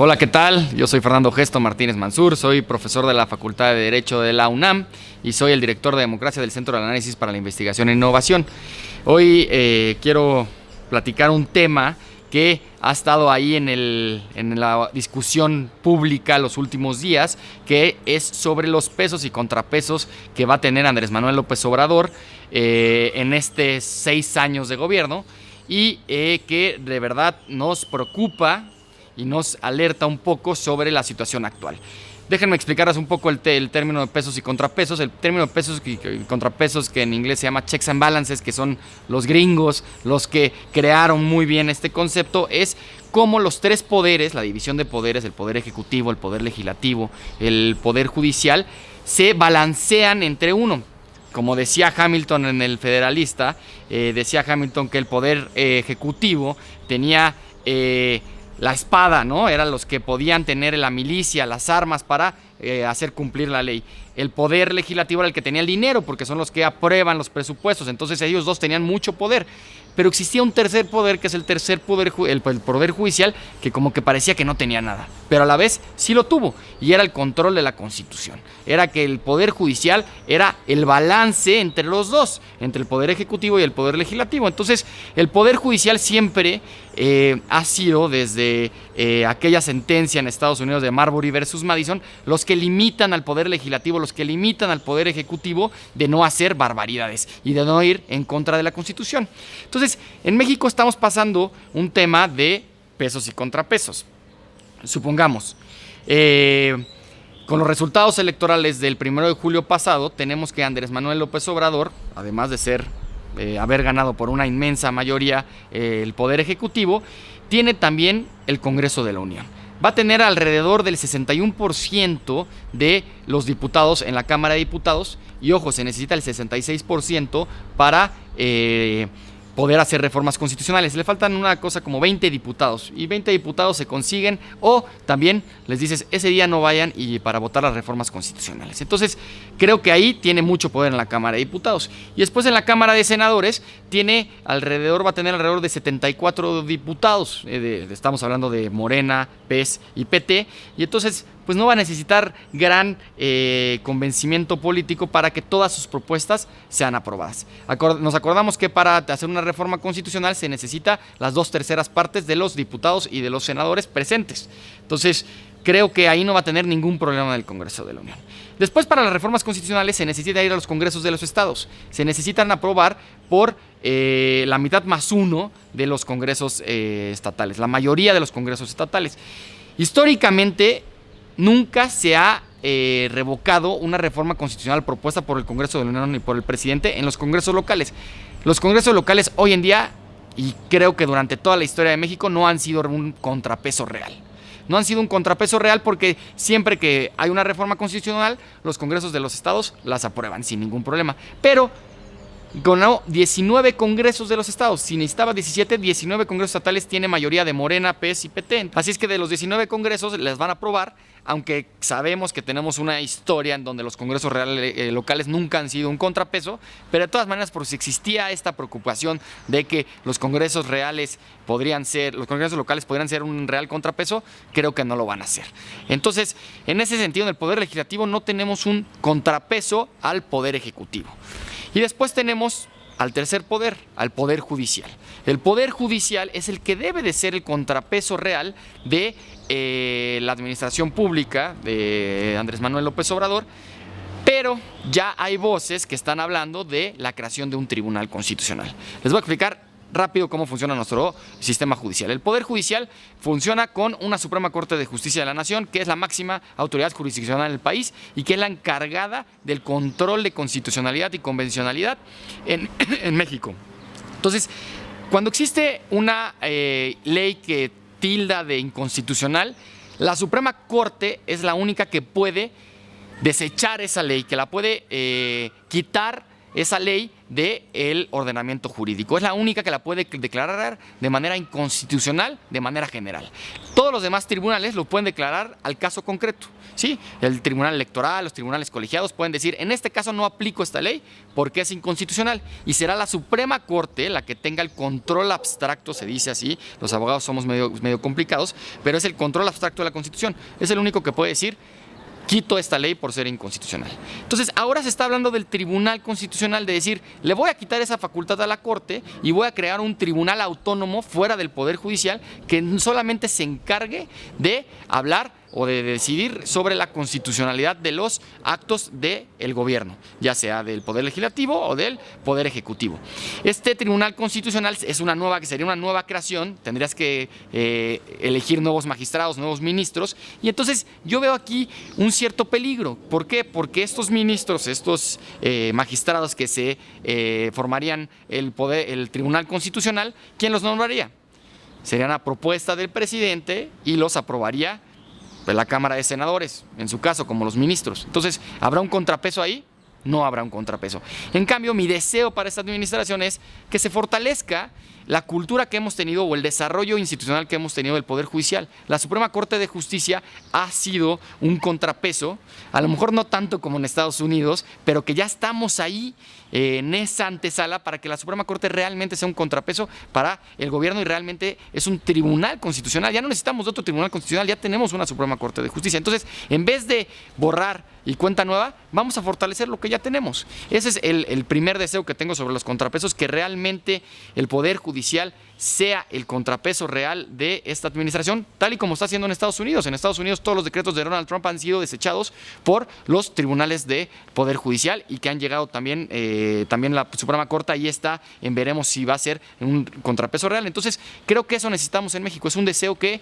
Hola, ¿qué tal? Yo soy Fernando Gesto Martínez Mansur, soy profesor de la Facultad de Derecho de la UNAM y soy el director de Democracia del Centro de Análisis para la Investigación e Innovación. Hoy quiero platicar un tema que ha estado ahí en la discusión pública los últimos días, que es sobre los pesos y contrapesos que va a tener Andrés Manuel López Obrador en estos 6 años de gobierno y que de verdad nos preocupa y nos alerta un poco sobre la situación actual. Déjenme explicarles un poco el término de pesos y contrapesos. El término de pesos y contrapesos, que en inglés se llama checks and balances, que son los gringos los que crearon muy bien este concepto, es cómo los tres poderes, la división de poderes, el poder ejecutivo, el poder legislativo, el poder judicial, se balancean entre uno. Como decía Hamilton en El Federalista, decía Hamilton que el poder ejecutivo tenía la espada, ¿no? Eran los que podían tener la milicia, las armas para hacer cumplir la ley. El poder legislativo era el que tenía el dinero, porque son los que aprueban los presupuestos. Entonces ellos dos tenían mucho poder. Pero existía un tercer poder, que es el tercer poder, el poder judicial, que como que parecía que no tenía nada, pero a la vez sí lo tuvo, y era el control de la Constitución. Era que el poder judicial era el balance entre los dos, entre el poder ejecutivo y el poder legislativo. Entonces el poder judicial siempre ha sido, desde aquella sentencia en Estados Unidos de Marbury versus Madison, los que limitan al poder legislativo, los que limitan al poder ejecutivo de no hacer barbaridades y de no ir en contra de la Constitución. Entonces, en México estamos pasando un tema de pesos y contrapesos. Supongamos, con los resultados electorales del 1 de julio pasado, tenemos que Andrés Manuel López Obrador, además de haber ganado por una inmensa mayoría el poder ejecutivo, tiene también el Congreso de la Unión. Va a tener alrededor del 61% de los diputados en la Cámara de Diputados, y ojo, se necesita el 66% para poder hacer reformas constitucionales. Le faltan una cosa como 20 diputados, y 20 diputados se consiguen, o también les dices, ese día no vayan y para votar las reformas constitucionales. Entonces, creo que ahí tiene mucho poder en la Cámara de Diputados. Y después en la Cámara de Senadores va a tener alrededor de 74 diputados. Estamos hablando de Morena, PES y PT, y entonces pues no va a necesitar gran convencimiento político para que todas sus propuestas sean aprobadas. Nos acordamos que para hacer una reforma constitucional se necesita las 2/3 partes de los diputados y de los senadores presentes. Entonces, creo que ahí no va a tener ningún problema del Congreso de la Unión. Después, para las reformas constitucionales se necesita ir a los congresos de los estados. Se necesitan aprobar por la mitad más uno de los congresos estatales, la mayoría de los congresos estatales. Históricamente, nunca se ha revocado una reforma constitucional propuesta por el Congreso de la Unión y por el presidente en los congresos locales. Los congresos locales hoy en día, y creo que durante toda la historia de México, no han sido un contrapeso real. No han sido un contrapeso real porque siempre que hay una reforma constitucional, los congresos de los estados las aprueban sin ningún problema. Pero ganó 19 congresos de los estados. Si necesitaba 19 congresos estatales, tiene mayoría de Morena, PES y PT. Así es que de los 19 congresos les van a aprobar, aunque sabemos que tenemos una historia en donde los congresos locales nunca han sido un contrapeso, pero de todas maneras, por si existía esta preocupación de que los congresos locales podrían ser un real contrapeso, creo que no lo van a hacer. Entonces, en ese sentido, en el poder legislativo no tenemos un contrapeso al poder ejecutivo. Y después tenemos al tercer poder, al poder judicial. El poder judicial es el que debe de ser el contrapeso real de la administración pública de Andrés Manuel López Obrador, pero ya hay voces que están hablando de la creación de un tribunal constitucional. Les voy a explicar rápido cómo funciona nuestro sistema judicial. El Poder Judicial funciona con una Suprema Corte de Justicia de la Nación, que es la máxima autoridad jurisdiccional del país y que es la encargada del control de constitucionalidad y convencionalidad en México. Entonces, cuando existe una ley que tilda de inconstitucional, la Suprema Corte es la única que puede desechar esa ley, que la puede quitar esa ley del ordenamiento jurídico. Es la única que la puede declarar de manera inconstitucional, de manera general. Todos los demás tribunales lo pueden declarar al caso concreto. ¿Sí? El tribunal electoral, los tribunales colegiados pueden decir, en este caso no aplico esta ley porque es inconstitucional, y será la Suprema Corte la que tenga el control abstracto, se dice así, los abogados somos medio complicados, pero es el control abstracto de la Constitución. Es el único que puede decir, quito esta ley por ser inconstitucional. Entonces, ahora se está hablando del Tribunal Constitucional, de decir, le voy a quitar esa facultad a la Corte y voy a crear un tribunal autónomo fuera del Poder Judicial que solamente se encargue de hablar o de decidir sobre la constitucionalidad de los actos del gobierno, ya sea del Poder Legislativo o del Poder Ejecutivo. Este Tribunal Constitucional sería una nueva creación, tendrías que elegir nuevos magistrados, nuevos ministros, y entonces yo veo aquí un cierto peligro. ¿Por qué? Porque estos ministros, estos magistrados que se formarían el Tribunal Constitucional, ¿quién los nombraría? Serían a propuesta del presidente y los aprobaría la Cámara de Senadores, en su caso, como los ministros. Entonces, ¿habrá un contrapeso ahí? No habrá un contrapeso. En cambio, mi deseo para esta administración es que se fortalezca la cultura que hemos tenido o el desarrollo institucional que hemos tenido del Poder Judicial. La Suprema Corte de Justicia ha sido un contrapeso, a lo mejor no tanto como en Estados Unidos, pero que ya estamos ahí en esa antesala para que la Suprema Corte realmente sea un contrapeso para el gobierno y realmente es un tribunal constitucional. Ya no necesitamos otro tribunal constitucional, ya tenemos una Suprema Corte de Justicia. Entonces, en vez de borrar y cuenta nueva, vamos a fortalecer lo que ya tenemos. Ese es el primer deseo que tengo sobre los contrapesos, que realmente el Poder Judicial sea el contrapeso real de esta administración, tal y como está haciendo en Estados Unidos. En Estados Unidos todos los decretos de Donald Trump han sido desechados por los tribunales de Poder Judicial y que han llegado también la Suprema Corte, ahí está, veremos si va a ser un contrapeso real. Entonces creo que eso necesitamos en México, es un deseo que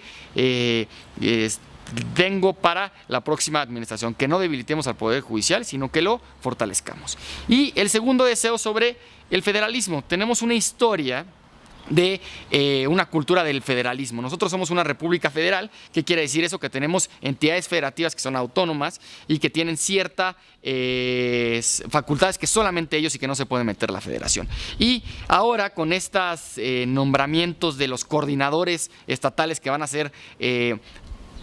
tengo para la próxima administración, que no debilitemos al Poder Judicial, sino que lo fortalezcamos. Y el segundo deseo sobre el federalismo. Tenemos una historia de una cultura del federalismo. Nosotros somos una república federal. ¿Qué quiere decir eso? Que tenemos entidades federativas que son autónomas y que tienen ciertas facultades que solamente ellos y que no se puede meter la federación. Y ahora con estos nombramientos de los coordinadores estatales que van a ser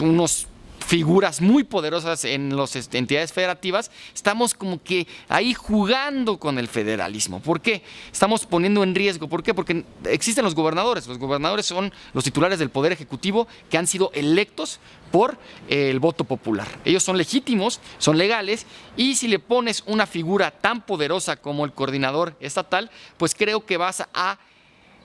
unos figuras muy poderosas en las entidades federativas, estamos como que ahí jugando con el federalismo. ¿Por qué? Estamos poniendo en riesgo. ¿Por qué? Porque existen los gobernadores. Los gobernadores son los titulares del Poder Ejecutivo que han sido electos por el voto popular. Ellos son legítimos, son legales, y si le pones una figura tan poderosa como el coordinador estatal, pues creo que vas a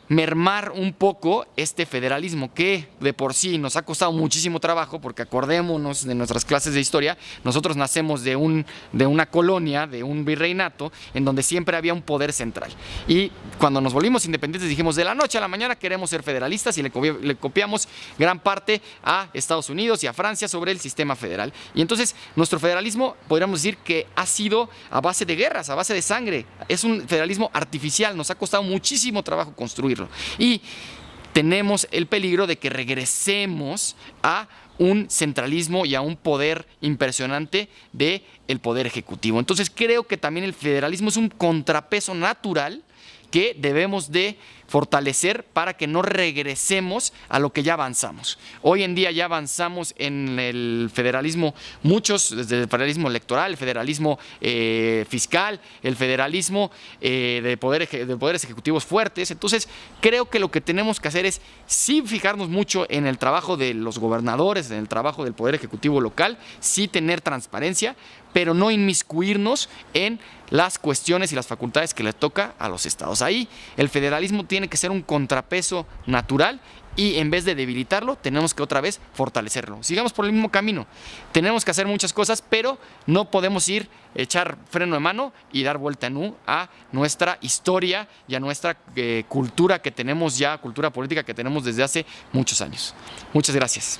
mermar un poco este federalismo que de por sí nos ha costado muchísimo trabajo, porque acordémonos de nuestras clases de historia, nosotros nacemos de una colonia, de un virreinato, en donde siempre había un poder central. Y cuando nos volvimos independientes dijimos, de la noche a la mañana queremos ser federalistas, y le copiamos gran parte a Estados Unidos y a Francia sobre el sistema federal. Y entonces nuestro federalismo, podríamos decir que ha sido a base de guerras, a base de sangre. Es un federalismo artificial, nos ha costado muchísimo trabajo construirlo. Y tenemos el peligro de que regresemos a un centralismo y a un poder impresionante del Poder Ejecutivo. Entonces creo que también el federalismo es un contrapeso natural que debemos de fortalecer para que no regresemos a lo que ya avanzamos. Hoy en día ya avanzamos en el federalismo, muchos, desde el federalismo electoral, el federalismo fiscal, el federalismo de poderes ejecutivos fuertes. Entonces creo que lo que tenemos que hacer es sí fijarnos mucho en el trabajo de los gobernadores, en el trabajo del Poder Ejecutivo local, sí tener transparencia, pero no inmiscuirnos en las cuestiones y las facultades que le toca a los estados. Ahí el federalismo tiene que ser un contrapeso natural, y en vez de debilitarlo, tenemos que otra vez fortalecerlo. Sigamos por el mismo camino. Tenemos que hacer muchas cosas, pero no podemos echar freno de mano y dar vuelta en U a nuestra historia y a nuestra cultura que tenemos ya, cultura política que tenemos desde hace muchos años. Muchas gracias.